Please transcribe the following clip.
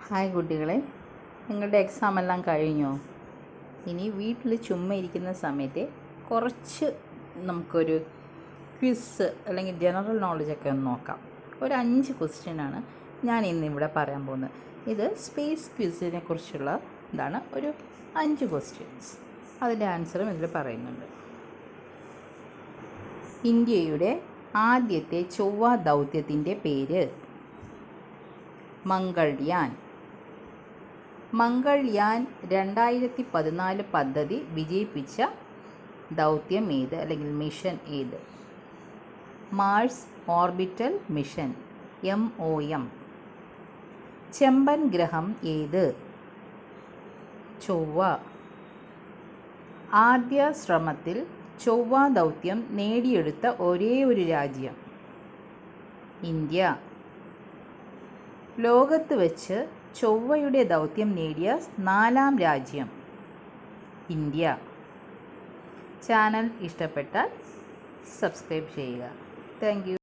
Hi കുട്ടികളെ, നിങ്ങളുടെ exam എല്ലാം കഴിഞ്ഞോ? ഇനി വീട്ടിൽ ചുമ്മാ ഇരിക്കുന്ന സമയത്ത് കുറച്ച് നമുക്കൊരു ക്വിസ് അല്ലെങ്കിൽ ജനറൽ നോളജൊക്കെ ഒന്ന് നോക്കാം. ഒരു 5 ക്വസ്റ്റ്യനാണ് ഞാൻ ഇന്നിവിടെ പറയാൻ പോകുന്നത്. ഇത് സ്പേസ് ക്വിസിനെ കുറിച്ചുള്ള ഇതാണ്. ഒരു 5 ക്വസ്റ്റ്യൻസ്, അതിൻ്റെ ആൻസറും ഇതിൽ പറയുന്നുണ്ട്. ഇന്ത്യയുടെ ആദ്യത്തെ ചൊവ്വ ദൗത്യത്തിൻ്റെ പേര് മംഗൾയാൻ. മംഗൾയാൻ 2014 പദ്ധതി വിജയിപ്പിച്ച ദൗത്യം ഏത് അല്ലെങ്കിൽ മിഷൻ ഏത്? Mars orbital mission MOM. ചെമ്പൻ ഗ്രഹം ഏത്? ചൊവ്വ. ആദ്യ ശ്രമത്തിൽ ചൊവ്വ ദൗത്യം നേടിയെടുത്ത ഒരേ ഒരു രാജ്യം ഇന്ത്യ. ലോകത്ത് വെച്ച് ചൊവ്വയുടെ ദൗത്യം നേടിയ 4ാം രാജ്യം ഇന്ത്യ. ചാനൽ ഇഷ്ടപ്പെട്ടാൽ സബ്സ്ക്രൈബ് ചെയ്യുക. Thank you.